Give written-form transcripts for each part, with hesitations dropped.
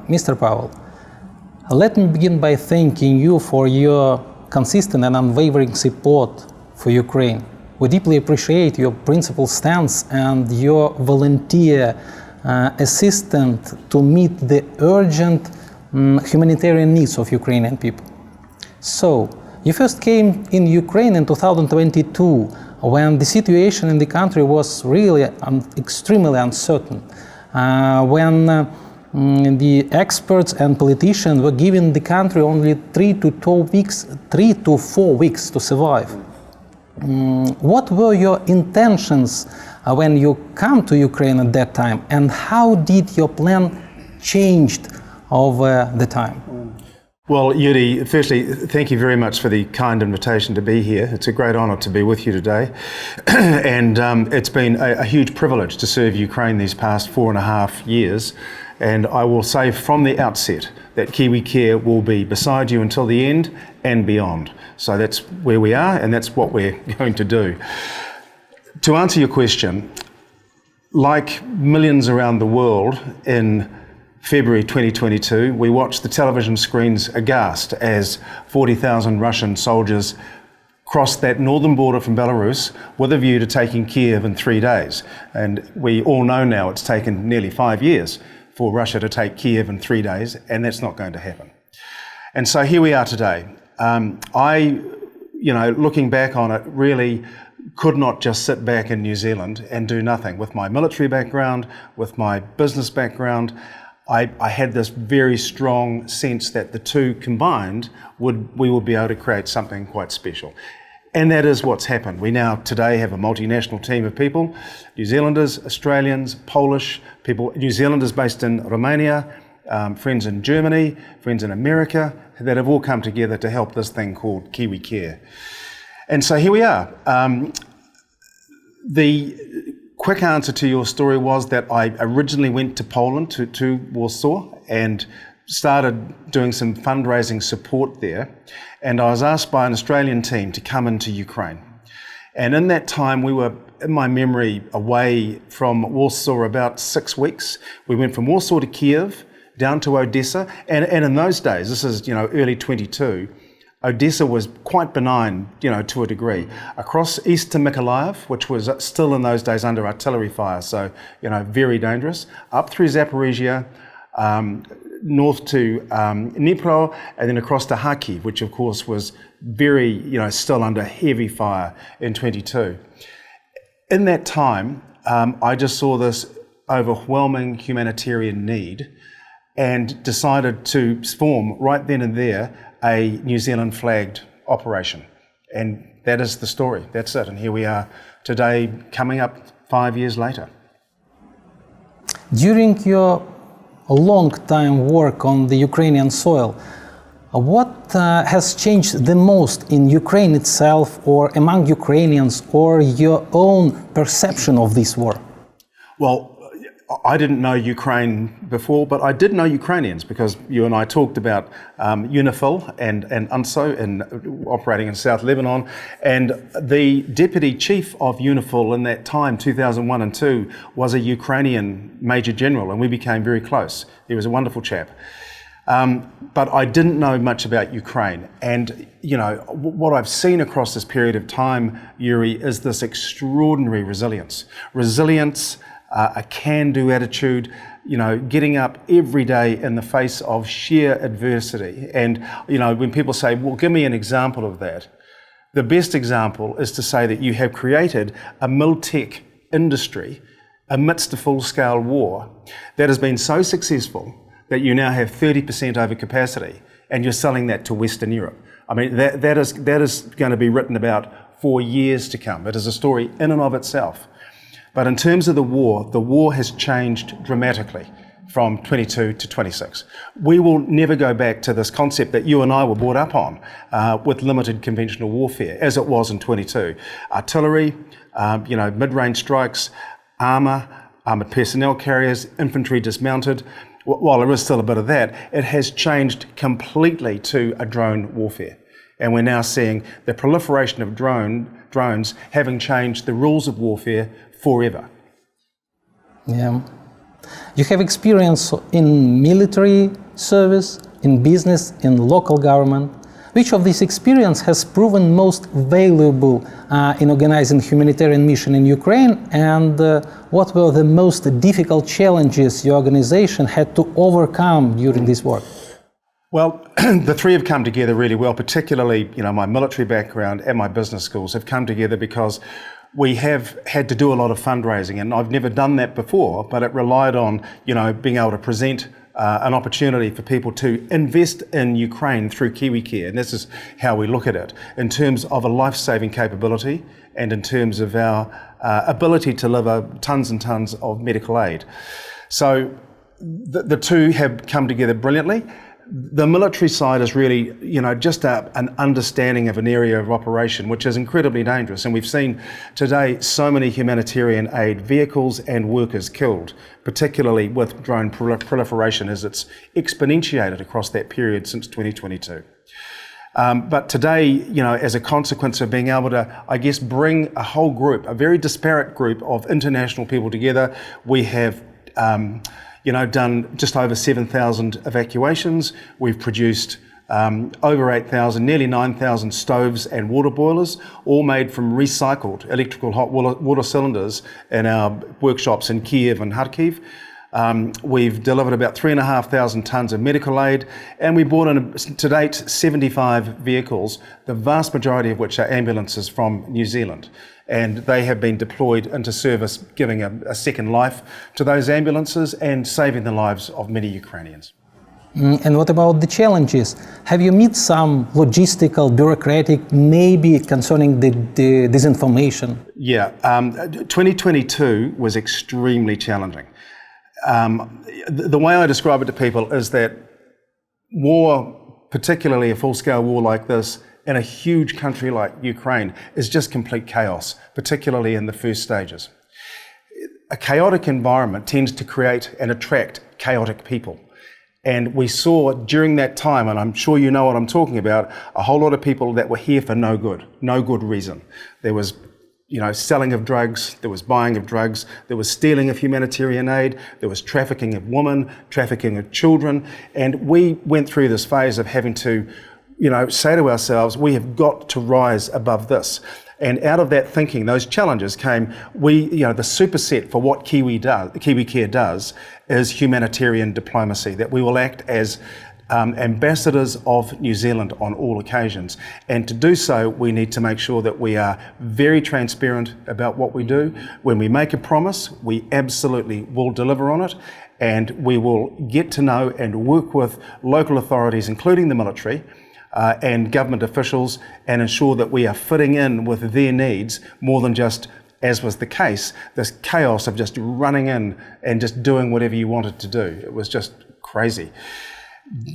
Mr. Powell, let me begin by thanking you for your consistent and unwavering support for Ukraine. We deeply appreciate your principled stance and your volunteer assistance to meet the urgent humanitarian needs of Ukrainian people. So, you first came in Ukraine in 2022, when the situation in the country was really extremely uncertain, when the experts and politicians were giving the country only 3 to 4 weeks to survive. What were your intentions when you come to Ukraine at that time, and how did your plan change over the time? Well, Yuri, firstly, thank you very much for the kind invitation to be here. It's a great honour to be with you today. And it's been a huge privilege to serve Ukraine these past 4.5 years. And I will say from the outset that K.A.R.E will be beside you until the end and beyond. So that's where we are, and that's what we're going to do. To answer your question, like millions around the world in February 2022, we watched the television screens aghast as 40,000 Russian soldiers crossed that northern border from Belarus with a view to taking Kiev in 3 days. And we all know now it's taken nearly 5 years for Russia to take Kiev in 3 days, and that's not going to happen. And so here we are today. Looking back on it, really could not just sit back in New Zealand and do nothing. With my military background, with my business background, I had this very strong sense that the two combined we would be able to create something quite special. And that is what's happened. We now today have a multinational team of people, New Zealanders, Australians, Polish people, New Zealanders based in Romania, friends in Germany, friends in America, that have all come together to help this thing called K.A.R.E. And so here we are. The quick answer to your story was that I originally went to Poland, to Warsaw, and started doing some fundraising support there. And I was asked by an Australian team to come into Ukraine. And in that time, we were, in my memory, away from Warsaw about 6 weeks. We went from Warsaw to Kiev, down to Odessa. And in those days, this is, early 22, Odessa was quite benign, to a degree. Across east to Mykolaiv, which was still in those days under artillery fire, so, very dangerous. Up through Zaporizhia, north to Dnipro, and then across to Kharkiv, which of course was very, still under heavy fire in 22. In that time, I just saw this overwhelming humanitarian need and decided to form right then and there a New Zealand flagged operation. And that is the story, that's it. And here we are today, coming up 5 years later. During your long time work on the Ukrainian soil, what has changed the most in Ukraine itself, or among Ukrainians, or your own perception of this war? Well, I didn't know Ukraine before, but I did know Ukrainians, because you and I talked about UNIFIL and UNSO operating in South Lebanon, and the deputy chief of UNIFIL in that time, 2001 and 2, was a Ukrainian major general, and we became very close. He was a wonderful chap. But I didn't know much about Ukraine. And, what I've seen across this period of time, Yuri, is this extraordinary resilience. Resilience, a can-do attitude, getting up every day in the face of sheer adversity. And, when people say, well, give me an example of that, the best example is to say that you have created a mil-tech industry amidst a full-scale war that has been so successful that you now have 30% overcapacity, and you're selling that to Western Europe. I mean, that is going to be written about for years to come. It is a story in and of itself. But in terms of the war has changed dramatically from 22 to 26. We will never go back to this concept that you and I were brought up on with limited conventional warfare, as it was in 22. Artillery, mid-range strikes, armoured personnel carriers, infantry dismounted. While there is still a bit of that, it has changed completely to a drone warfare. And we're now seeing the proliferation of drones having changed the rules of warfare forever. Yeah. You have experience in military service, in business, in local government. Which of this experience has proven most valuable in organizing humanitarian mission in Ukraine, and what were the most difficult challenges your organization had to overcome during this work? Well, the three have come together really well, particularly, my military background and my business schools have come together because we have had to do a lot of fundraising, and I've never done that before, but it relied on, being able to present an opportunity for people to invest in Ukraine through K.A.R.E. And this is how we look at it in terms of a life-saving capability and in terms of our ability to deliver tons and tons of medical aid. So the two have come together brilliantly. The military side is really, just an understanding of an area of operation, which is incredibly dangerous. And we've seen today so many humanitarian aid vehicles and workers killed, particularly with drone proliferation as it's exponentiated across that period since 2022. But today, as a consequence of being able to, bring a whole group, a very disparate group of international people together, we have done just over 7,000 evacuations. We've produced over 8,000, nearly 9,000 stoves and water boilers, all made from recycled electrical hot water cylinders in our workshops in Kiev and Kharkiv. We've delivered about 3,500 tonnes of medical aid, and we brought in, to date, 75 vehicles, the vast majority of which are ambulances from New Zealand. And they have been deployed into service, giving a second life to those ambulances and saving the lives of many Ukrainians. And what about the challenges? Have you met some logistical, bureaucratic, maybe concerning the disinformation? Yeah, 2022 was extremely challenging. The way I describe it to people is that war, particularly a full-scale war like this, in a huge country like Ukraine, is just complete chaos, particularly in the first stages. A chaotic environment tends to create and attract chaotic people. And we saw during that time, and I'm sure you know what I'm talking about, a whole lot of people that were here for no good reason. There was selling of drugs, there was buying of drugs, there was stealing of humanitarian aid, there was trafficking of women, trafficking of children, and we went through this phase of having to say to ourselves, we have got to rise above this. And out of that thinking, those challenges came, the superset for what K.A.R.E. does is humanitarian diplomacy, that we will act as ambassadors of New Zealand on all occasions. And to do so, we need to make sure that we are very transparent about what we do. When we make a promise, we absolutely will deliver on it. And we will get to know and work with local authorities, including the military, and government officials, and ensure that we are fitting in with their needs more than just, as was the case, this chaos of just running in and just doing whatever you wanted to do. It was just crazy.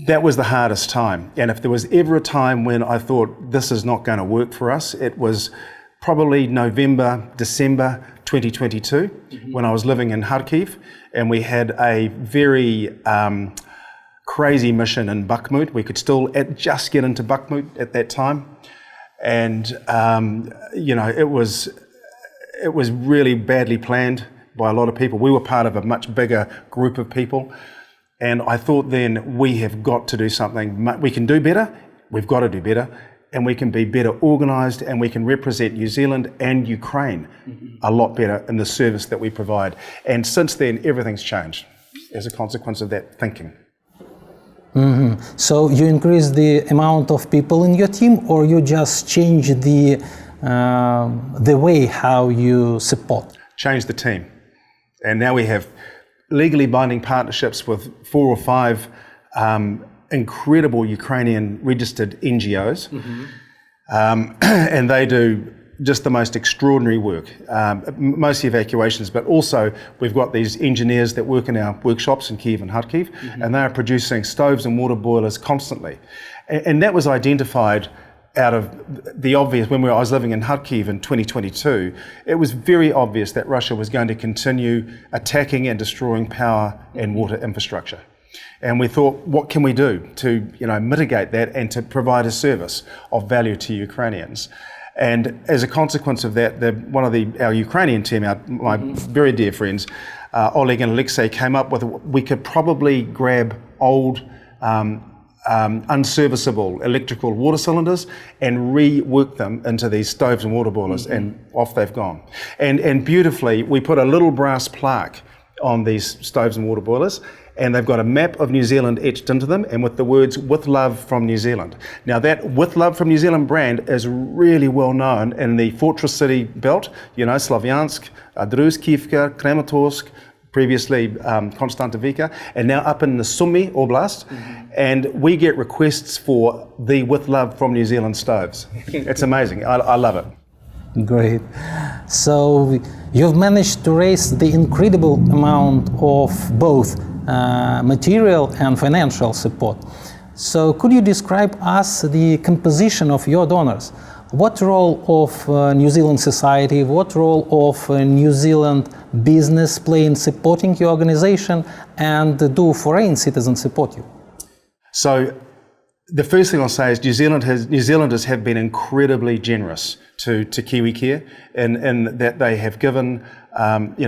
That was the hardest time. And if there was ever a time when I thought this is not going to work for us, it was probably November, December 2022, when I was living in Kharkiv, and we had a very crazy mission in Bakhmut. We could still just get into Bakhmut at that time. And, it was really badly planned by a lot of people. We were part of a much bigger group of people. And I thought then, we have got to do something. We can do better, we've got to do better, and we can be better organised, and we can represent New Zealand and Ukraine a lot better in the service that we provide. And since then, everything's changed as a consequence of that thinking. So you increase the amount of people in your team, or you just change the way how you support? Change the team. And now we have legally binding partnerships with 4 or 5 incredible Ukrainian registered NGOs. And they do just the most extraordinary work, mostly evacuations, but also we've got these engineers that work in our workshops in Kiev and Kharkiv, and they are producing stoves and water boilers constantly. And that was identified out of the obvious. When I was living in Kharkiv in 2022, it was very obvious that Russia was going to continue attacking and destroying power and water infrastructure. And we thought, what can we do to mitigate that and to provide a service of value to Ukrainians? And as a consequence of that, one of our Ukrainian team, my very dear friends, Oleg and Alexei came up with, we could probably grab old unserviceable electrical water cylinders and rework them into these stoves and water boilers, and off they've gone. And beautifully, we put a little brass plaque on these stoves and water boilers, and they've got a map of New Zealand etched into them, and with the words "With Love from New Zealand." Now that "With Love from New Zealand" brand is really well known in the Fortress City belt, you know, Slavyansk, Druzhkivka, Kramatorsk, previously Konstantinivka, and now up in the Sumy Oblast, and we get requests for the "With Love from New Zealand" stoves. It's amazing. I love it. Great. So you've managed to raise the incredible amount of both material and financial support. So could you describe us the composition of your donors? What role of New Zealand society, what role of New Zealand business play in supporting your organization, and do foreign citizens support you? So the first thing I'll say is New Zealanders have been incredibly generous to K.A.R.E. in that they have given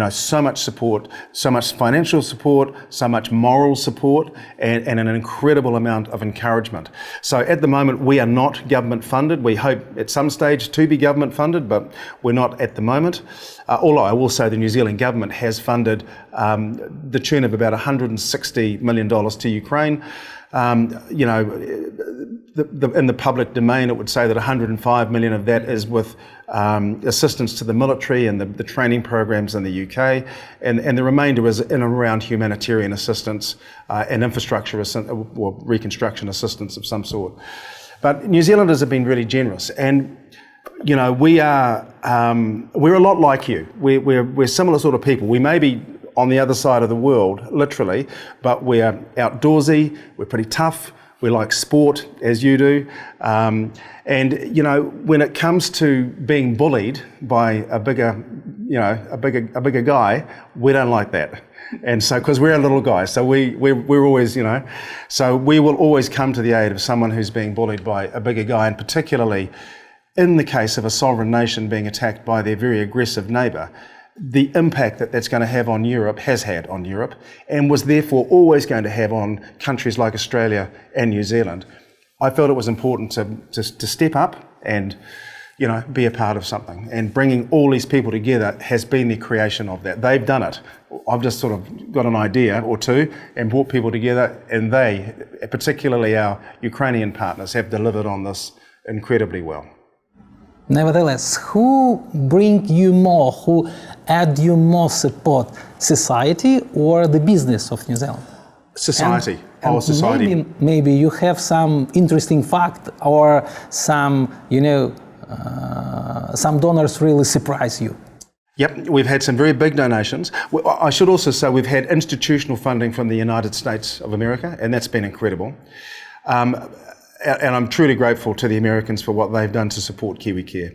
so much support, so much financial support, so much moral support, and an incredible amount of encouragement. So at the moment we are not government funded. We hope at some stage to be government funded, but we're not at the moment. Although I will say the New Zealand government has funded the tune of about $160 million to Ukraine. In the public domain, it would say that 105 million of that is with assistance to the military and the training programs in the UK, and the remainder is in and around humanitarian assistance and infrastructure or reconstruction assistance of some sort. But New Zealanders have been really generous, and we're a lot like you. We're similar sort of people. We may be on the other side of the world, literally, but we're outdoorsy, we're pretty tough, we like sport, as you do, and when it comes to being bullied by a bigger guy, we don't like that. And so, because we're a little guy, so we're always, so we will always come to the aid of someone who's being bullied by a bigger guy, and particularly in the case of a sovereign nation being attacked by their very aggressive neighbour. The impact that that's going to have on Europe has had on Europe, and was therefore always going to have on countries like Australia and New Zealand. I felt it was important to step up and be a part of something, and bringing all these people together has been the creation of that. They've done it. I've just sort of got an idea or two and brought people together, and they, particularly our Ukrainian partners, have delivered on this incredibly well. Nevertheless, who bring you more, who add you more support, society or the business of New Zealand? Society, our society. Maybe you have some interesting fact, or some, some donors really surprise you. Yep, we've had some very big donations. I should also say we've had institutional funding from the United States of America, and that's been incredible. And I'm truly grateful to the Americans for what they've done to support K.A.R.E.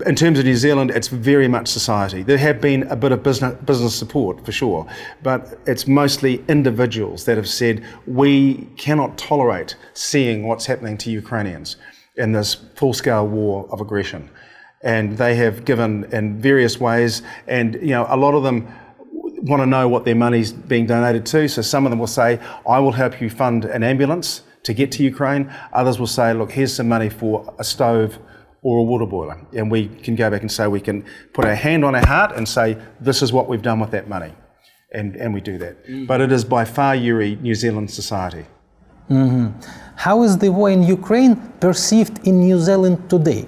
In terms of New Zealand, it's very much society. There have been a bit of business support for sure, but it's mostly individuals that have said, we cannot tolerate seeing what's happening to Ukrainians in this full-scale war of aggression. And they have given in various ways, and a lot of them want to know what their money's being donated to. So some of them will say, I will help you fund an ambulance to get to Ukraine. Others will say, look, here's some money for a stove or a water boiler. And we can go back and say, we can put our hand on our heart and say, this is what we've done with that money. And we do that. But it is by far New Zealand society. Mm-hmm. How is the war in Ukraine perceived in New Zealand today?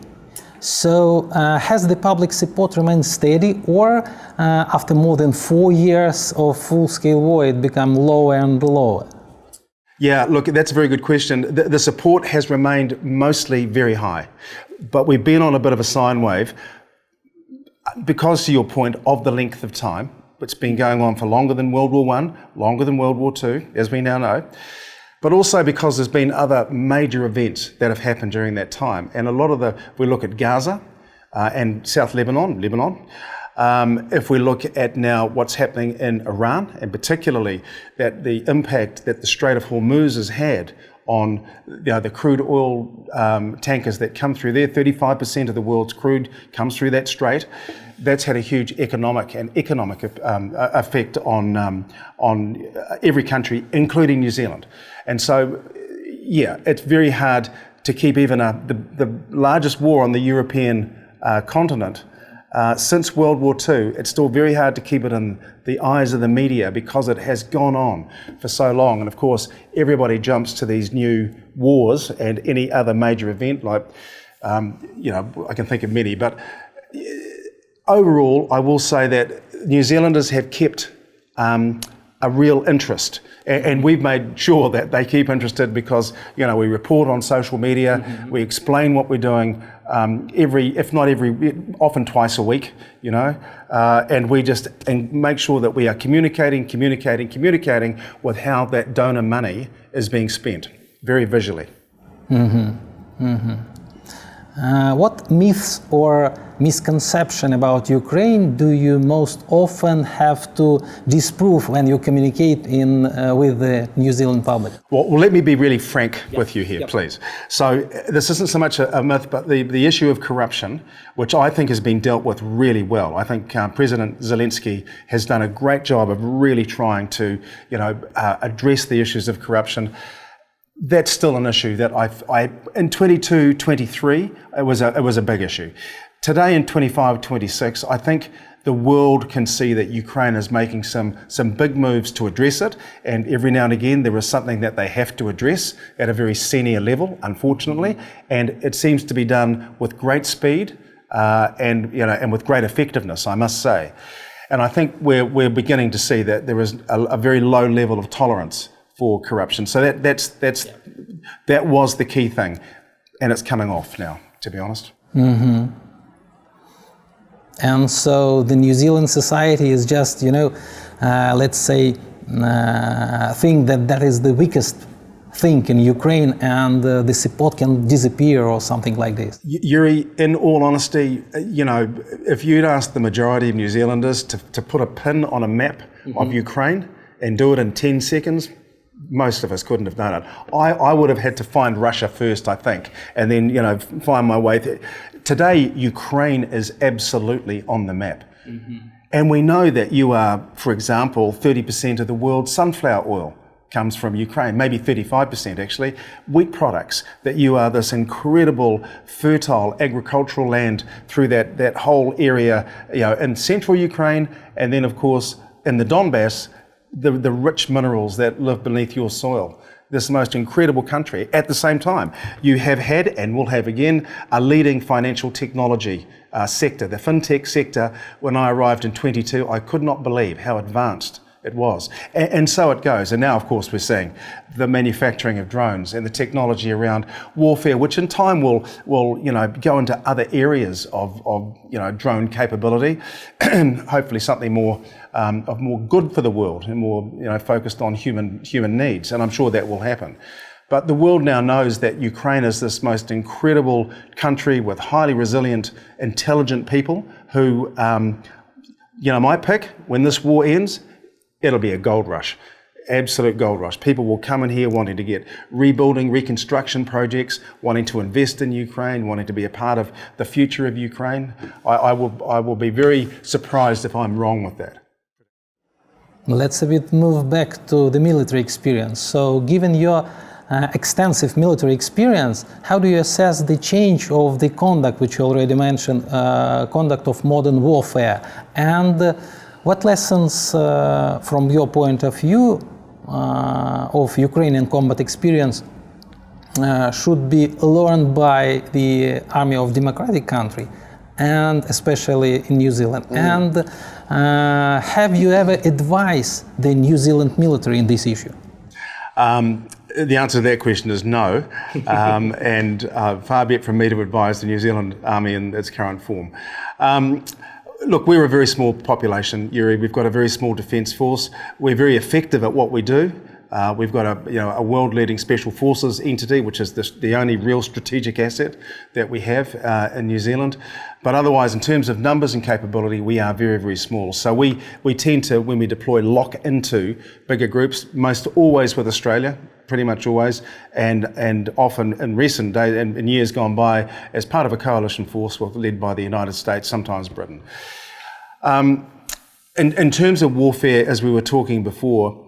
So has the public support remained steady, or after more than 4 years of full-scale war, it become lower and lower? Yeah, look, that's a very good question. The support has remained mostly very high, but we've been on a bit of a sine wave because, to your point, of the length of time. It's been going on for longer than World War I, longer than World War II, as we now know, but also because there's been other major events that have happened during that time. And a lot of we look at Gaza and South Lebanon. If we look at now what's happening in Iran, and particularly that the impact that the Strait of Hormuz has had on the crude oil tankers that come through there. 35% of the world's crude comes through that strait. That's had a huge economic effect on every country, including New Zealand. And so, yeah, it's very hard to keep even the largest war on the European continent since World War II. It's still very hard to keep it in the eyes of the media because it has gone on for so long. And of course, everybody jumps to these new wars and any other major event, like, I can think of many. But overall, I will say that New Zealanders have kept a real interest. And we've made sure that they keep interested because, we report on social media, we explain what we're doing often twice a week, and we just make sure that we are communicating with how that donor money is being spent, very visually. What myths or misconception about Ukraine do you most often have to disprove when you communicate with the New Zealand public? Well, let me be really frank with you here, please. So this isn't so much a myth, but the issue of corruption, which I think has been dealt with really well. I think President Zelensky has done a great job of really trying to, address the issues of corruption. That's still an issue that in 22, 23, it was a big issue. Today in 25, 26, I think the world can see that Ukraine is making some big moves to address it, and every now and again there is something that they have to address at a very senior level, unfortunately, and it seems to be done with great speed and with great effectiveness, I must say. And I think we're beginning to see that there is a very low level of tolerance for corruption. So that was the key thing, and it's coming off now, to be honest. And so the New Zealand society is just, let's say, think that is the weakest thing in Ukraine, and the support can disappear or something like this. Yuri, in all honesty, if you'd asked the majority of New Zealanders to put a pin on a map of Ukraine and do it in 10 seconds, most of us couldn't have done it. I would have had to find Russia first, I think, and then, find my way through. Today, Ukraine is absolutely on the map. And we know that you are, for example, 30% of the world's sunflower oil comes from Ukraine, maybe 35% actually. Wheat products, that you are this incredible fertile agricultural land through that whole area, in central Ukraine, and then of course in the Donbass, the rich minerals that live beneath your soil. This most incredible country. At the same time, you have had and will have again a leading financial technology sector, the fintech sector. When I arrived in 22, I could not believe how advanced it was. And so it goes. And now, of course, we're seeing the manufacturing of drones and the technology around warfare, which in time will go into other areas of drone capability. Hopefully something more good for the world and more focused on human needs. And I'm sure that will happen. But the world now knows that Ukraine is this most incredible country with highly resilient, intelligent people who, my pick, when this war ends, it'll be a gold rush, absolute gold rush. People will come in here wanting to get rebuilding, reconstruction projects, wanting to invest in Ukraine, wanting to be a part of the future of Ukraine. I will be very surprised if I'm wrong with that. Let's a bit move back to the military experience. So given your extensive military experience, how do you assess the change of the conduct, which you already mentioned, conduct of modern warfare? And what lessons, from your point of view, of Ukrainian combat experience should be learned by the Army of Democratic country, and especially in New Zealand? And have you ever advised the New Zealand military in this issue? The answer to that question is no, and far be it from me to advise the New Zealand Army in its current form. Look, we're a very small population, Yuri. We've got a very small defence force. We're very effective at what we do. We've got a world-leading special forces entity, which is the only real strategic asset that we have in New Zealand. But otherwise, in terms of numbers and capability, we are very, very small. So we tend to, when we deploy, lock into bigger groups, most always with Australia, pretty much always, and often in recent days and in years gone by as part of a coalition force led by the United States, sometimes Britain. In terms of warfare, as we were talking before,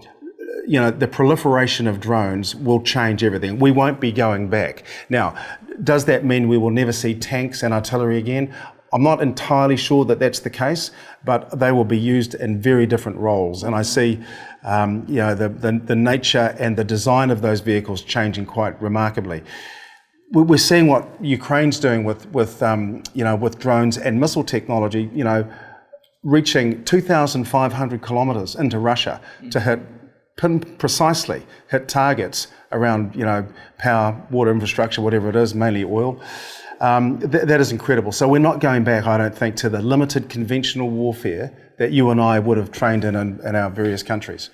the proliferation of drones will change everything. We won't be going back. Now, does that mean we will never see tanks and artillery again? I'm not entirely sure that that's the case, but they will be used in very different roles. And I see, the nature and the design of those vehicles changing quite remarkably. We're seeing what Ukraine's doing with drones and missile technology, reaching 2,500 kilometres into Russia to precisely hit targets around, power, water infrastructure, whatever it is, mainly oil. That is incredible. So we're not going back, I don't think, to the limited conventional warfare that you and I would have trained in our various countries.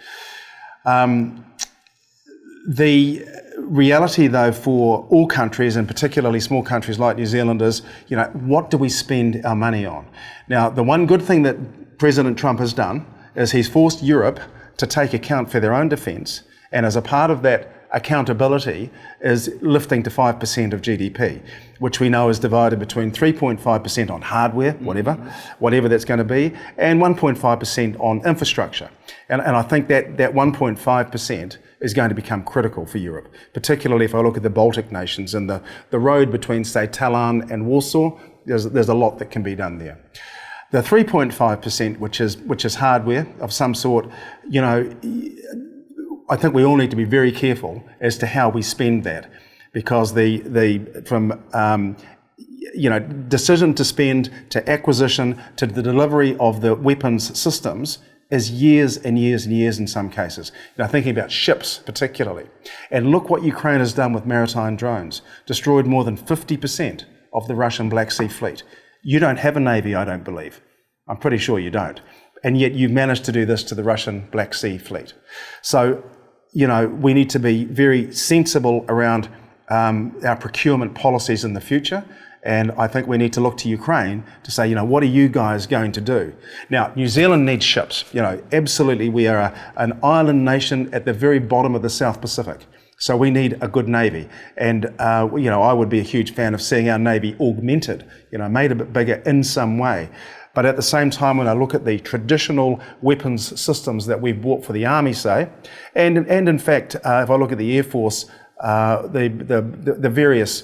The reality, though, for all countries, and particularly small countries like New Zealand, is, what do we spend our money on? Now, the one good thing that President Trump has done is he's forced Europe to take account for their own defence, and as a part of that accountability is lifting to 5% of GDP, which we know is divided between 3.5% on hardware, whatever that's going to be, and 1.5% on infrastructure. And I think that 1.5% is going to become critical for Europe, particularly if I look at the Baltic nations and the road between, say, Tallinn and Warsaw. There's a lot that can be done there. The 3.5%, which is hardware of some sort, I think we all need to be very careful as to how we spend that, because from decision to spend to acquisition to the delivery of the weapons systems is years and years and years in some cases. Thinking about ships particularly. And look what Ukraine has done with maritime drones, destroyed more than 50% of the Russian Black Sea fleet. You don't have a navy, I don't believe. I'm pretty sure you don't. And yet you've managed to do this to the Russian Black Sea fleet. So, we need to be very sensible around our procurement policies in the future. And I think we need to look to Ukraine to say, what are you guys going to do? Now, New Zealand needs ships. Absolutely, we are an island nation at the very bottom of the South Pacific. So we need a good navy. And, I would be a huge fan of seeing our navy augmented, made a bit bigger in some way. But at the same time, when I look at the traditional weapons systems that we've bought for the Army, say, and in fact, if I look at the Air Force, the various,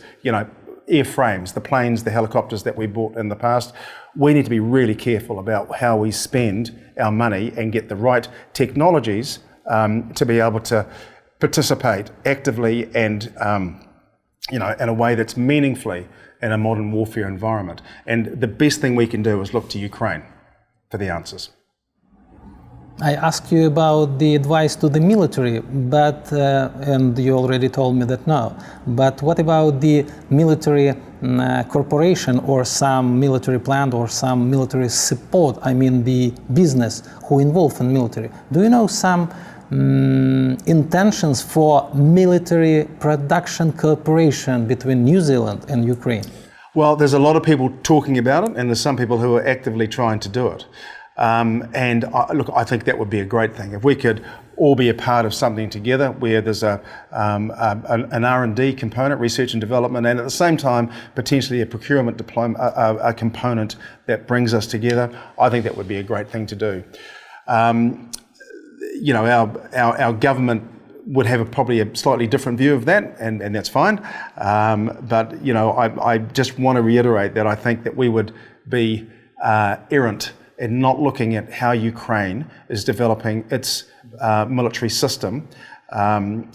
airframes, the planes, the helicopters that we bought in the past, we need to be really careful about how we spend our money and get the right technologies to be able to participate actively and, in a way that's meaningfully in a modern warfare environment. And the best thing we can do is look to Ukraine for the answers. I asked you about the advice to the military, but and you already told me that no. But what about the military corporation or some military plant or some military support? I mean the business who involved in military. Do you know some intentions for military production cooperation between New Zealand and Ukraine? Well, there's a lot of people talking about it, and there's some people who are actively trying to do it. I think that would be a great thing if we could all be a part of something together, where there's an R&D component, research and development, and at the same time potentially a procurement a component that brings us together. I think that would be a great thing to do. Our government would have probably a slightly different view of that, and that's fine. But I just want to reiterate that I think that we would be errant in not looking at how Ukraine is developing its military system as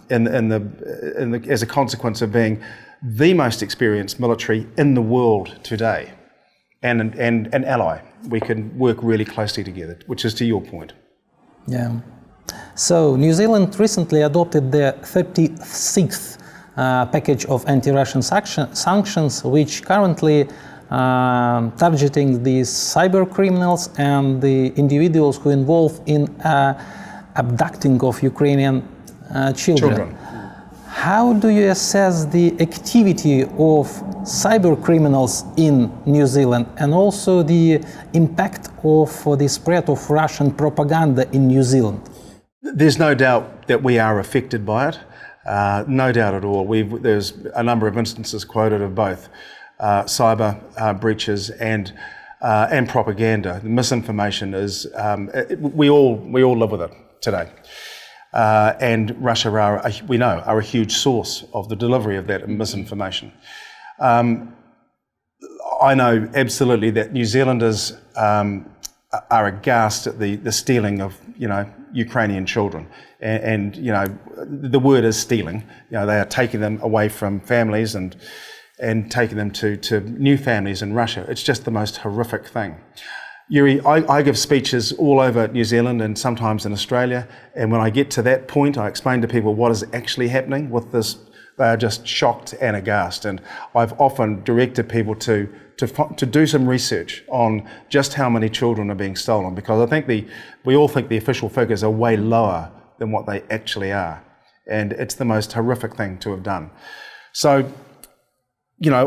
a consequence of being the most experienced military in the world today, and an ally. We can work really closely together, which is to your point. Yeah. So New Zealand recently adopted the 36th package of anti-Russian sanctions, which currently targeting the cyber criminals and the individuals who involved in abducting of Ukrainian children. How do you assess the activity of cyber criminals in New Zealand, and also the impact of the spread of Russian propaganda in New Zealand? There's no doubt that we are affected by it. No doubt at all. There's a number of instances quoted of both cyber breaches and propaganda. The misinformation is we all live with it today, and Russia are a huge source of the delivery of that misinformation. I know absolutely that New Zealanders are aghast at the stealing of Ukrainian children, and the word is stealing. They are taking them away from families and taking them to new families in Russia. It's just the most horrific thing. Yuri, I give speeches all over New Zealand and sometimes in Australia, and when I get to that point, I explain to people what is actually happening with this. They are just shocked and aghast, and I've often directed people to do some research on just how many children are being stolen, because I think we all think the official figures are way lower than what they actually are, and it's the most horrific thing to have done. So,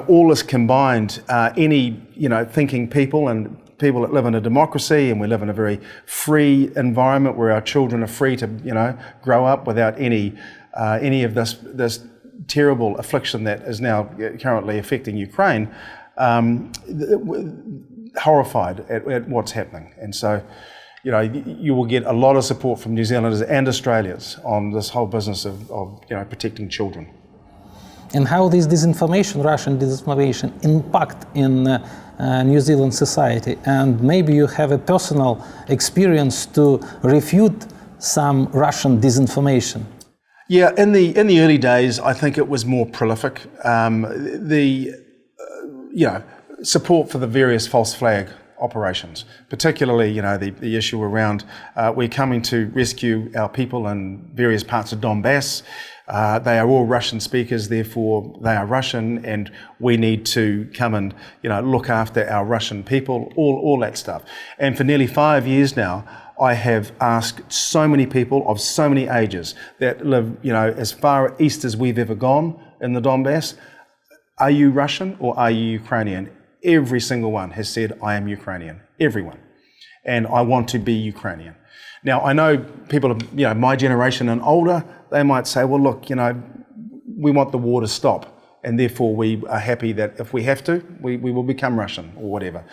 all this combined, any thinking people and people that live in a democracy, and we live in a very free environment where our children are free to grow up without any of this terrible affliction that is now currently affecting Ukraine, horrified at what's happening. And so, you will get a lot of support from New Zealanders and Australians on this whole business of protecting children. And how this disinformation, Russian disinformation, impact in New Zealand society? And maybe you have a personal experience to refute some Russian disinformation. Yeah, in the early days, I think it was more prolific. Support for the various false flag operations, particularly the issue around we're coming to rescue our people in various parts of Donbass. They are all Russian speakers, therefore they are Russian, and we need to come and look after our Russian people. All that stuff. And for nearly 5 years now, I have asked so many people of so many ages that live, as far east as we've ever gone in the Donbass, are you Russian or are you Ukrainian? Every single one has said, I am Ukrainian. Everyone. And I want to be Ukrainian. Now, I know people of my generation and older, they might say, well, look, we want the war to stop, and therefore we are happy that if we have to, we will become Russian or whatever.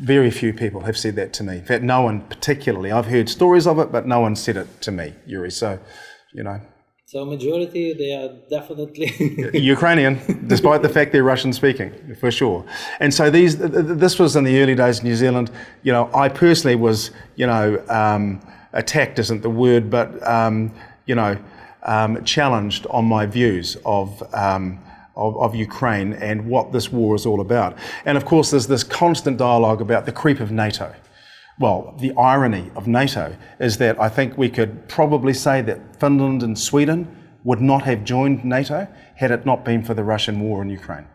Very few people have said that to me. In fact, no one particularly. I've heard stories of it, but no one said it to me, Yuri. So, So majority, they are definitely Ukrainian, despite the fact they're Russian speaking, for sure. And so this was in the early days of New Zealand. I personally was, attacked isn't the word, but challenged on my views of Ukraine and what this war is all about. And of course, there's this constant dialogue about the creep of NATO. Well, the irony of NATO is that I think we could probably say that Finland and Sweden would not have joined NATO had it not been for the Russian war in Ukraine.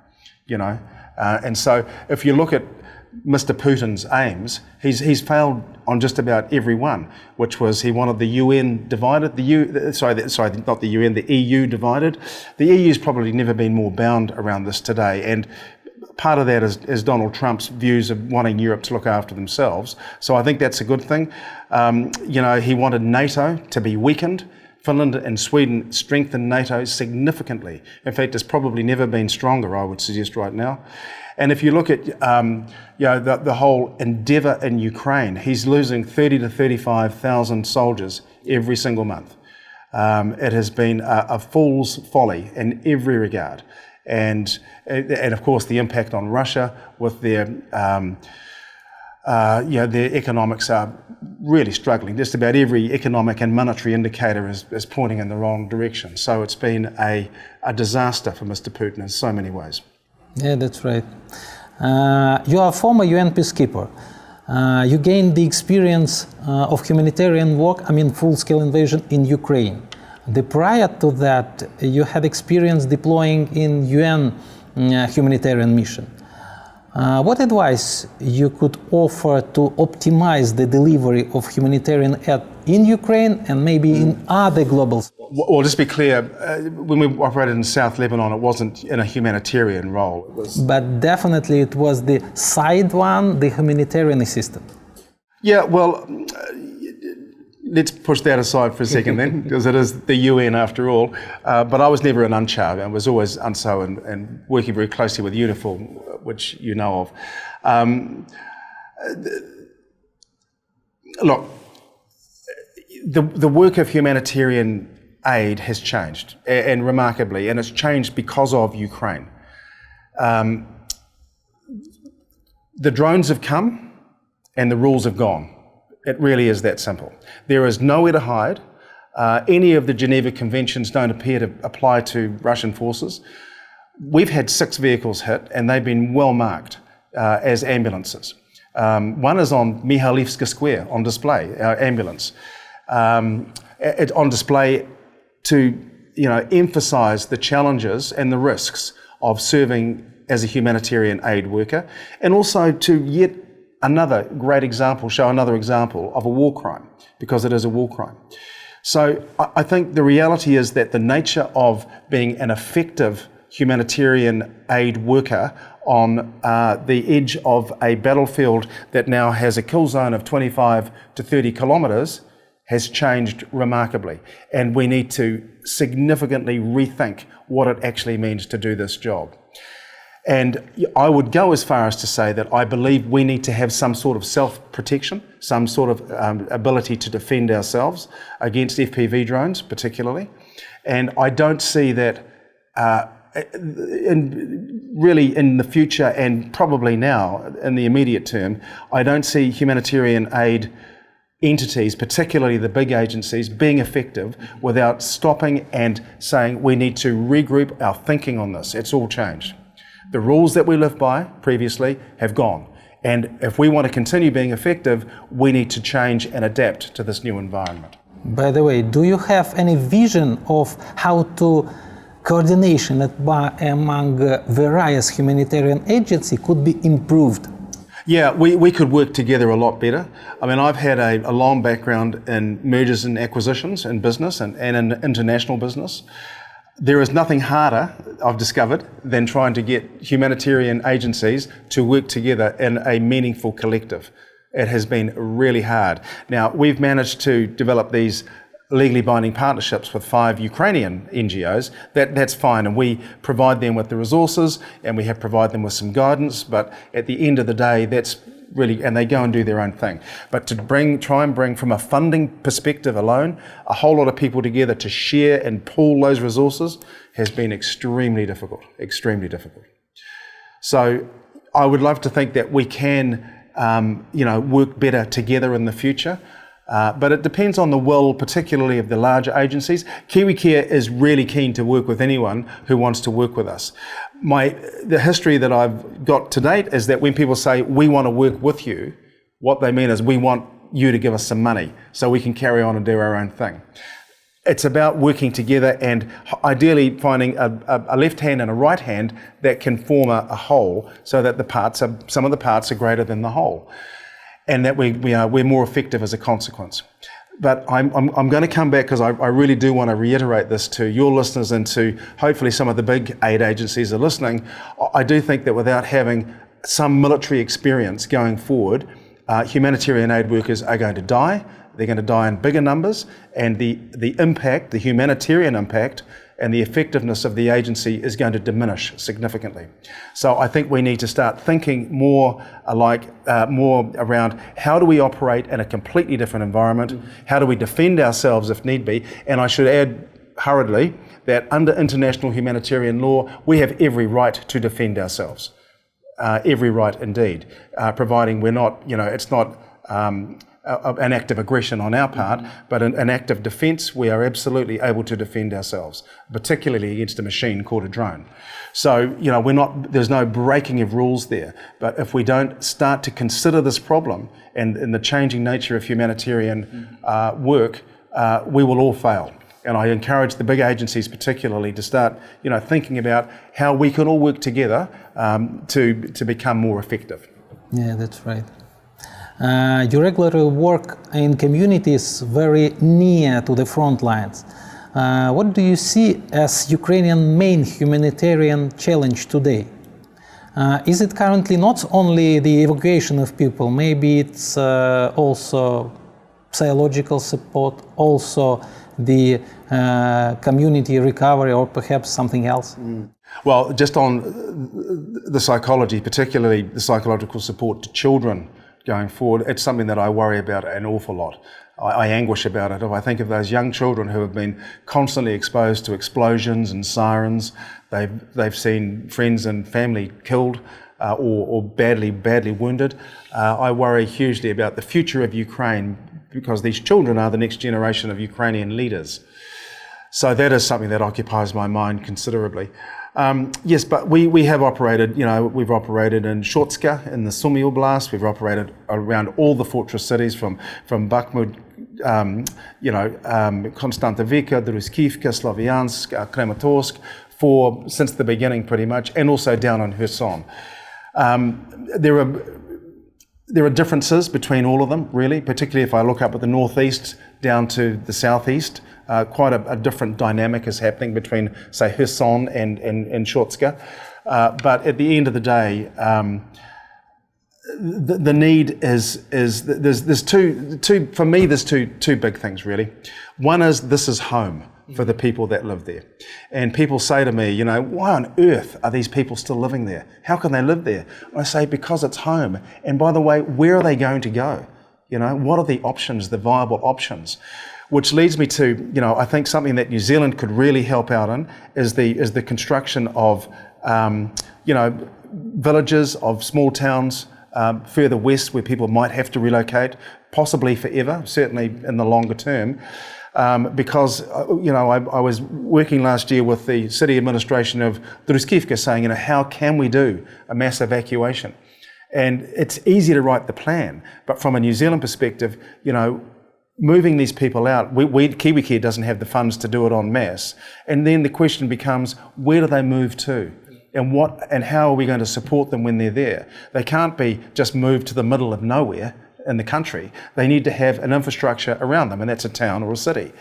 And so if you look at Mr. Putin's aims, he's failed on just about every one, which was he wanted the UN divided, the EU divided. The EU's probably never been more bound around this today, and part of that is Donald Trump's views of wanting Europe to look after themselves. So I think that's a good thing. He wanted NATO to be weakened. Finland and Sweden strengthened NATO significantly. In fact, it's probably never been stronger, I would suggest right now. And if you look at the whole endeavour in Ukraine, he's losing 30 to 35,000 soldiers every single month. It has been a fool's folly in every regard. And of course the impact on Russia with their economics are really struggling. Just about every economic and monetary indicator is pointing in the wrong direction. So it's been a disaster for Mr. Putin in so many ways. Yeah, that's right. You are a former UN peacekeeper. You gained the experience of humanitarian work, full-scale invasion in Ukraine. Prior to that, you had experience deploying in UN humanitarian mission. What advice you could offer to optimize the delivery of humanitarian aid in Ukraine and maybe in other global spots? Well, just be clear, when we operated in South Lebanon, it wasn't in a humanitarian role. But definitely it was the side one, the humanitarian assistance. Yeah, well, let's push that aside for a second then, because it is the UN after all. But I was never an UNCHA. I was always UNSO and working very closely with UNIFIL, which you know of. Look, the work of humanitarian aid has changed, and remarkably, and it's changed because of Ukraine. The drones have come and the rules have gone. It really is that simple. There is nowhere to hide. Any of the Geneva Conventions don't appear to apply to Russian forces. We've had 6 vehicles hit and they've been well marked as ambulances. One is on Mihailivska Square on display, our ambulance. It's on display to emphasise the challenges and the risks of serving as a humanitarian aid worker, and also to yet another great example, show another example of a war crime, because it is a war crime. So I think the reality is that the nature of being an effective humanitarian aid worker on the edge of a battlefield that now has a kill zone of 25 to 30 kilometres has changed remarkably, and we need to significantly rethink what it actually means to do this job. And I would go as far as to say that I believe we need to have some sort of self-protection, some sort of ability to defend ourselves against FPV drones particularly. And I don't see that really in the future, and probably now in the immediate term, I don't see humanitarian aid entities, particularly the big agencies, being effective without stopping and saying we need to regroup our thinking on this. It's all changed. The rules that we lived by previously have gone. And if we want to continue being effective, we need to change and adapt to this new environment. By the way, do you have any vision of how to coordination among various humanitarian agencies could be improved? Yeah, we could work together a lot better. I mean, I've had a long background in mergers and acquisitions in business and in international business. There is nothing harder, I've discovered, than trying to get humanitarian agencies to work together in a meaningful collective. It has been really hard. Now, we've managed to develop these legally binding partnerships with 5 Ukrainian NGOs. That's fine, and we provide them with the resources and we have provide them with some guidance, but at the end of the day, that's really, and they go and do their own thing. But to try and bring from a funding perspective alone, a whole lot of people together to share and pool those resources has been extremely difficult, extremely difficult. So I would love to think that we can, work better together in the future. But it depends on the will, particularly of the larger agencies. KiwiCare is really keen to work with anyone who wants to work with us. The history that I've got to date is that when people say, we want to work with you, what they mean is we want you to give us some money so we can carry on and do our own thing. It's about working together and ideally finding a left hand and a right hand that can form a whole so that some of the parts are greater than the whole, and that we're more effective as a consequence. But I'm going to come back because I really do want to reiterate this to your listeners and to hopefully some of the big aid agencies are listening. I do think that without having some military experience going forward, humanitarian aid workers are going to die. They're going to die in bigger numbers, and the impact, the humanitarian impact, and the effectiveness of the agency is going to diminish significantly. So I think we need to start thinking more around how do we operate in a completely different environment, how do we defend ourselves if need be, and I should add hurriedly that under international humanitarian law, we have every right to defend ourselves. Every right indeed, providing we're not, it's not an act of aggression on our part, but an act of defence. We are absolutely able to defend ourselves, particularly against a machine called a drone. So, there's no breaking of rules there. But if we don't start to consider this problem and the changing nature of humanitarian work, we will all fail. And I encourage the big agencies particularly to start, thinking about how we can all work together to become more effective. Yeah, that's right. You regularly work in communities very near to the front lines. What do you see as Ukrainian main humanitarian challenge today? Is it currently not only the evacuation of people, maybe it's also psychological support, also the community recovery, or perhaps something else? Well, just on the psychology, particularly the psychological support to children going forward, it's something that I worry about an awful lot. I anguish about it. If I think of those young children who have been constantly exposed to explosions and sirens, they've seen friends and family killed or badly wounded. I worry hugely about the future of Ukraine, because these children are the next generation of Ukrainian leaders. So that is something that occupies my mind considerably. Yes, but we have operated, we've operated in Shortska, in the Sumy Oblast. We've operated around all the fortress cities from Bakhmut, Konstantinivka, Druskivka, Slavyansk, Kramatorsk, since the beginning pretty much, and also down on Kherson. There are differences between all of them, really, particularly if I look up at the northeast down to the southeast. Quite a different dynamic is happening between, say, Kherson and Shortska. But at the end of the day, the need is there's two big things, really. One is, this is home for the people that live there. And people say to me, why on earth are these people still living there? How can they live there? I say, because it's home. And by the way, where are they going to go? What are the options, the viable options? Which leads me to, I think something that New Zealand could really help out in is the construction of, villages, of small towns further west where people might have to relocate, possibly forever, certainly in the longer term. Because, I was working last year with the city administration of Druskivka saying, how can we do a mass evacuation? And it's easy to write the plan, but from a New Zealand perspective, moving these people out, KiwiCare doesn't have the funds to do it en masse. And then the question becomes, where do they move to? And how are we going to support them when they're there? They can't be just moved to the middle of nowhere in the country. They need to have an infrastructure around them, and that's a town or a city.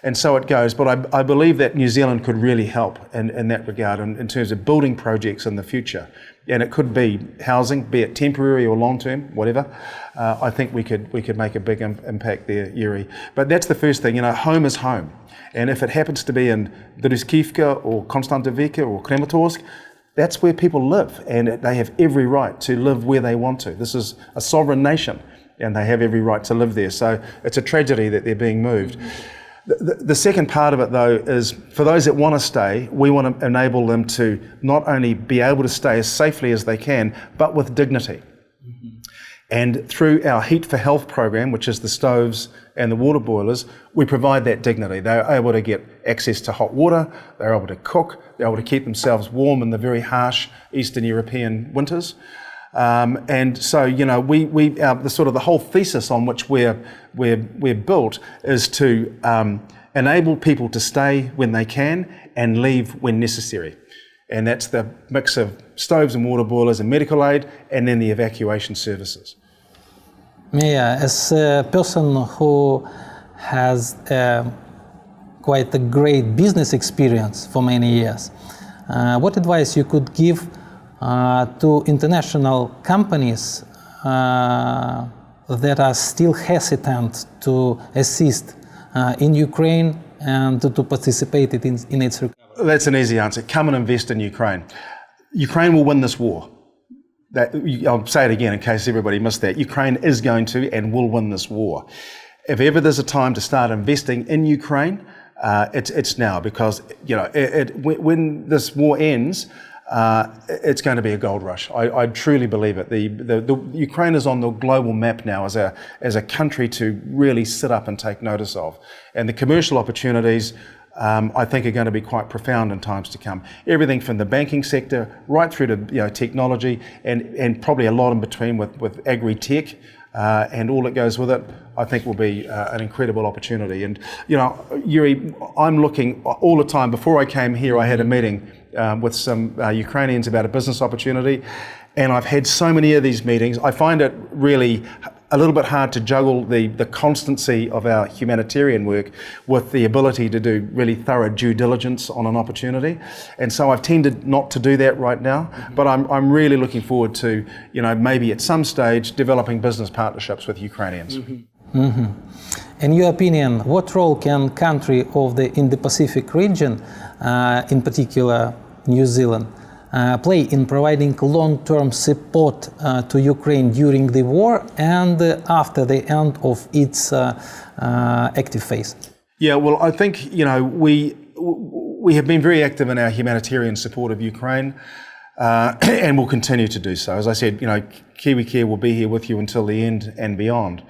And so it goes. But I believe that New Zealand could really help in that regard, in terms of building projects in the future. And it could be housing, be it temporary or long-term, whatever. I think we could make a big impact there, Yuri. But that's the first thing, home is home. And if it happens to be in Druskivka or Konstantinivka or Kramatorsk, that's where people live, and they have every right to live where they want to. This is a sovereign nation, and they have every right to live there. So it's a tragedy that they're being moved. The second part of it, though, is for those that want to stay, we want to enable them to not only be able to stay as safely as they can, but with dignity. And through our Heat for Health program, which is the stoves and the water boilers, we provide that dignity. They're able to get access to hot water, they're able to cook, they're able to keep themselves warm in the very harsh Eastern European winters. And so, the whole thesis on which we're built is to enable people to stay when they can and leave when necessary. And that's the mix of stoves and water boilers and medical aid, and then the evacuation services. Mia, as a person who has quite a great business experience for many years, what advice you could give to international companies that are still hesitant to assist in Ukraine and to participate in its recovery? That's an easy answer. Come and invest in Ukraine. Ukraine will win this war. I'll say it again in case everybody missed that. Ukraine is going to and will win this war. If ever there's a time to start investing in Ukraine, it's now, because when this war ends, it's going to be a gold rush. I truly believe it. The Ukraine is on the global map now as a country to really sit up and take notice of, and the commercial opportunities I think are going to be quite profound in times to come. Everything from the banking sector right through to technology, and probably a lot in between with agri-tech and all that goes with it, I think will be an incredible opportunity. And Yuri, I'm looking all the time. Before I came here, I had a meeting with some Ukrainians about a business opportunity, and I've had so many of these meetings. I find it really a little bit hard to juggle the constancy of our humanitarian work with the ability to do really thorough due diligence on an opportunity. And so I've tended not to do that right now, but I'm really looking forward to, maybe at some stage developing business partnerships with Ukrainians. In your opinion, what role can country of the Indo-Pacific region, in particular New Zealand, play in providing long-term support to Ukraine during the war and after the end of its active phase? Yeah, well, I think, we have been very active in our humanitarian support of Ukraine, and will continue to do so. As I said, K.A.R.E will be here with you until the end and beyond.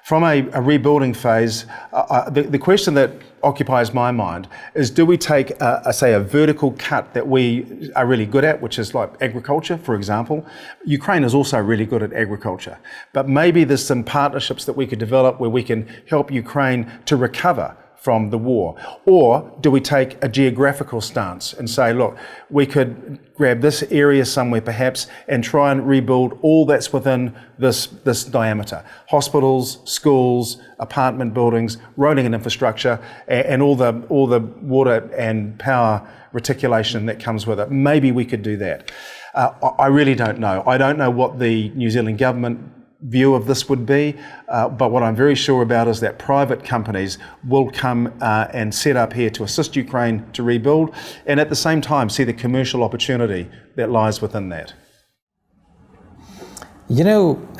From a rebuilding phase, the question that occupies my mind is, do we take, a vertical cut that we are really good at, which is like agriculture, for example. Ukraine is also really good at agriculture. But maybe there's some partnerships that we could develop where we can help Ukraine to recover from the war? Or do we take a geographical stance and say, look, we could grab this area somewhere perhaps and try and rebuild all that's within this diameter? Hospitals, schools, apartment buildings, roading and infrastructure, and all the water and power reticulation that comes with it. Maybe we could do that. I really don't know. I don't know what the New Zealand government view of this would be, but what I'm very sure about is that private companies will come and set up here to assist Ukraine to rebuild, and at the same time see the commercial opportunity that lies within that.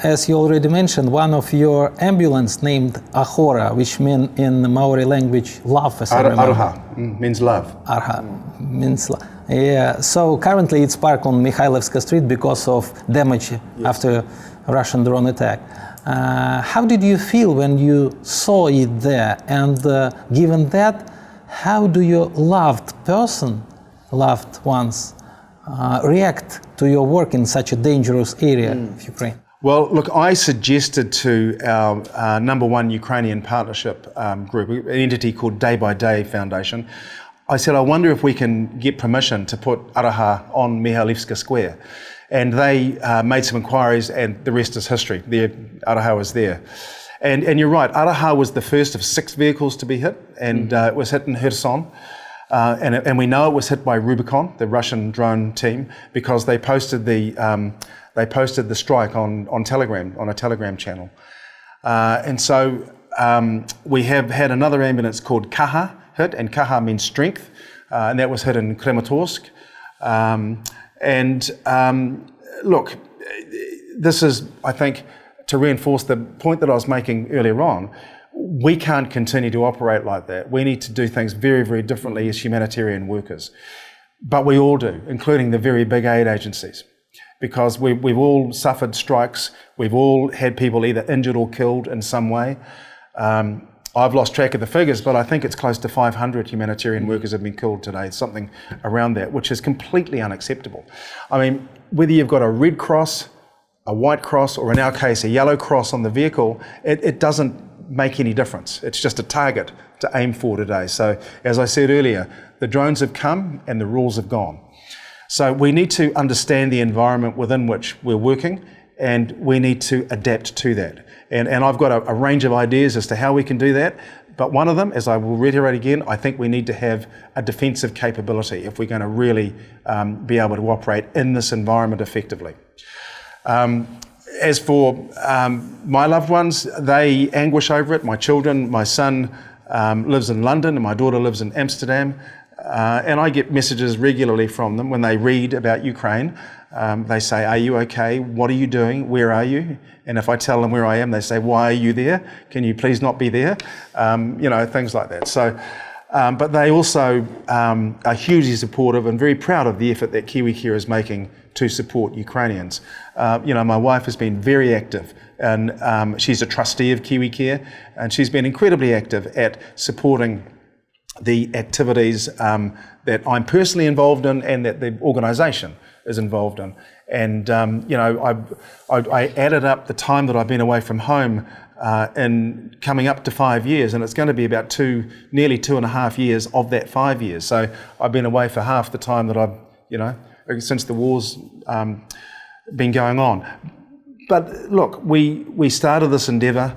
As you already mentioned, one of your ambulance named Ahora, which means in Maori language love, as I remember. Aroha means love. Arha means love. Yeah, so currently it's parked on Mikhailovska Street because of damage after Russian drone attack. How did you feel when you saw it there? And given that, how do your loved ones, react to your work in such a dangerous area of Ukraine? Well, look, I suggested to our number one Ukrainian partnership group, an entity called Day by Day Foundation, I said, I wonder if we can get permission to put Aroha on Mihailivska Square. And they made some inquiries, and the rest is history. Aroha was there. And you're right, Aroha was the first of 6 vehicles to be hit, and it was hit in Kherson. And we know it was hit by Rubicon, the Russian drone team, because they posted the strike on Telegram, on a Telegram channel. And so we have had another ambulance called K.A.R.E hit, and K.A.R.E means strength, and that was hit in Kramatorsk. Look, this is, I think, to reinforce the point that I was making earlier on. We can't continue to operate like that. We need to do things very, very differently as humanitarian workers. But we all do, including the very big aid agencies, because we've all suffered strikes. We've all had people either injured or killed in some way. I've lost track of the figures, but I think it's close to 500 humanitarian workers have been killed today, something around that, which is completely unacceptable. I mean, whether you've got a red cross, a white cross, or in our case, a yellow cross on the vehicle, it doesn't make any difference. It's just a target to aim for today. So, as I said earlier, the drones have come and the rules have gone. So we need to understand the environment within which we're working, and we need to adapt to that. And I've got a range of ideas as to how we can do that, but one of them, as I will reiterate again, I think we need to have a defensive capability if we're going to really be able to operate in this environment effectively. As for my loved ones, they anguish over it. My children, my son lives in London and my daughter lives in Amsterdam. And I get messages regularly from them when they read about Ukraine. They say, are you okay? What are you doing? Where are you? And if I tell them where I am, they say, why are you there? Can you please not be there? Things like that. So, but they also are hugely supportive and very proud of the effort that K.A.R.E is making to support Ukrainians. My wife has been very active, and she's a trustee of K.A.R.E, and she's been incredibly active at supporting the activities that I'm personally involved in and that the organisation is involved in. And, I added up the time that I've been away from home in coming up to 5 years, and it's going to be about nearly 2.5 years of that 5 years. So I've been away for half the time that I've, since the war's been going on. But look, we started this endeavour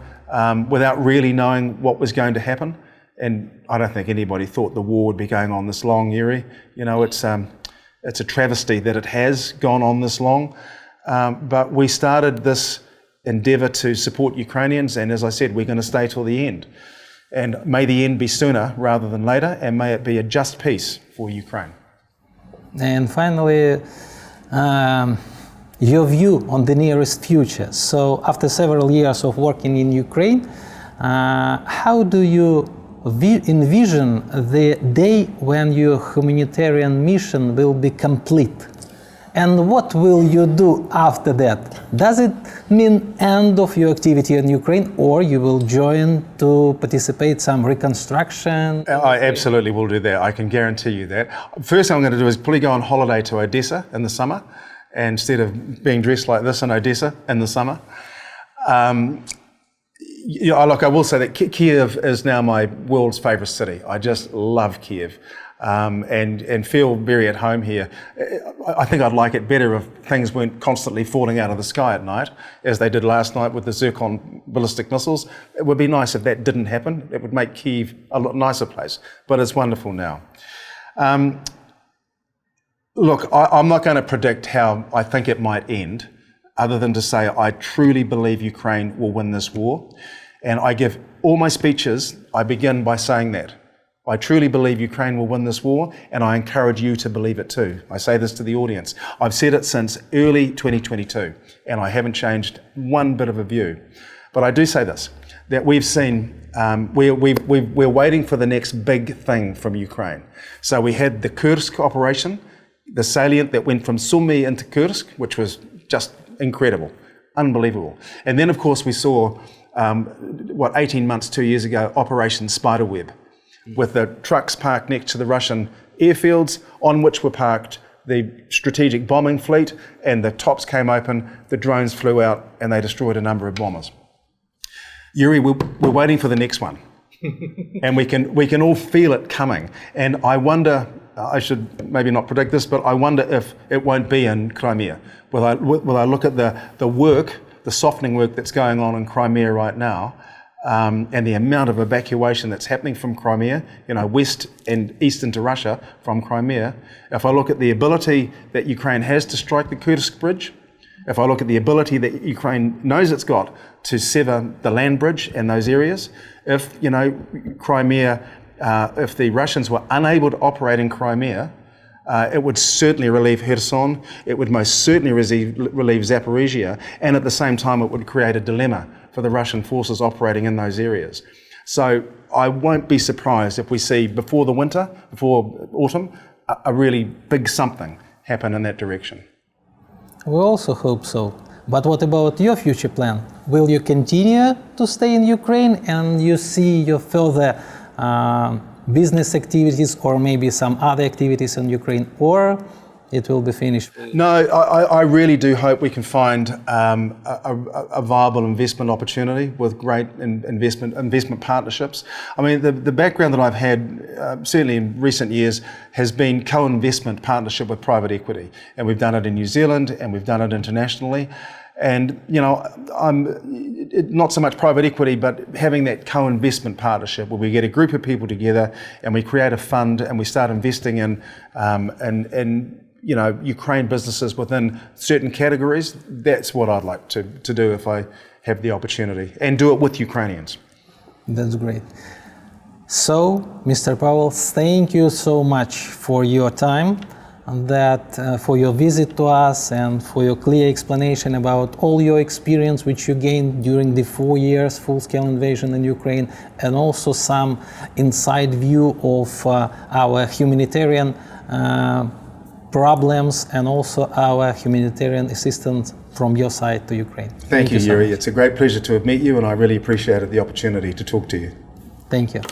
without really knowing what was going to happen. And I don't think anybody thought the war would be going on this long, Yuri. It's a travesty that it has gone on this long. But we started this endeavour to support Ukrainians, and as I said, we're going to stay till the end. And may the end be sooner rather than later, and may it be a just peace for Ukraine. And finally, your view on the nearest future. So after several years of working in Ukraine, how do you envision the day when your humanitarian mission will be complete? And what will you do after that? Does it mean end of your activity in Ukraine, or you will join to participate some reconstruction? I absolutely will do that. I can guarantee you that. First thing I'm going to do is probably go on holiday to Odessa in the summer, instead of being dressed like this in Odessa in the summer. Look, I will say that Kiev is now my world's favourite city. I just love Kiev. And feel very at home here. I think I'd like it better if things weren't constantly falling out of the sky at night, as they did last night with the Zircon ballistic missiles. It would be nice if that didn't happen. It would make Kyiv a lot nicer place, but it's wonderful now. Look, I'm not going to predict how I think it might end, other than to say I truly believe Ukraine will win this war. And I give all my speeches, I begin by saying that. I truly believe Ukraine will win this war, and I encourage you to believe it too. I say this to the audience. I've said it since early 2022, and I haven't changed one bit of a view. But I do say this, that we've seen, we're waiting for the next big thing from Ukraine. So we had the Kursk operation, the salient that went from Sumy into Kursk, which was just incredible, unbelievable. And then, of course, we saw, 18 months, 2 years ago, Operation Spiderweb, with the trucks parked next to the Russian airfields on which were parked the strategic bombing fleet, and the tops came open, the drones flew out, and they destroyed a number of bombers. Yuri, we're waiting for the next one. And we can all feel it coming. And I wonder, I should maybe not predict this, but I wonder if it won't be in Crimea. Will I look at the work, the softening work that's going on in Crimea right now, and the amount of evacuation that's happening from Crimea, west and east into Russia from Crimea. If I look at the ability that Ukraine has to strike the Kursk bridge, if I look at the ability that Ukraine knows it's got to sever the land bridge in those areas, if Crimea, if the Russians were unable to operate in Crimea, it would certainly relieve Kherson, it would most certainly relieve Zaporizhia, and at the same time it would create a dilemma for the Russian forces operating in those areas. So I won't be surprised if we see before the winter, before autumn, a really big something happen in that direction. We also hope so. But what about your future plan? Will you continue to stay in Ukraine, and you see your further business activities or maybe some other activities in Ukraine, or it will be finished? No, I really do hope we can find a viable investment opportunity with great investment partnerships. I mean, the background that I've had, certainly in recent years, has been co-investment partnership with private equity. And we've done it in New Zealand, and we've done it internationally. And, I'm not so much private equity, but having that co-investment partnership where we get a group of people together and we create a fund and we start investing in Ukraine businesses within certain categories. That's what I'd like to do if I have the opportunity, and do it with Ukrainians. That's great. So, Mr. Powell, thank you so much for your time, for your visit to us, and for your clear explanation about all your experience which you gained during the 4 years full-scale invasion in Ukraine, and also some inside view of our humanitarian problems and also our humanitarian assistance from your side to Ukraine. Thank you, Yuri. It's a great pleasure to have met you, and I really appreciated the opportunity to talk to you. Thank you.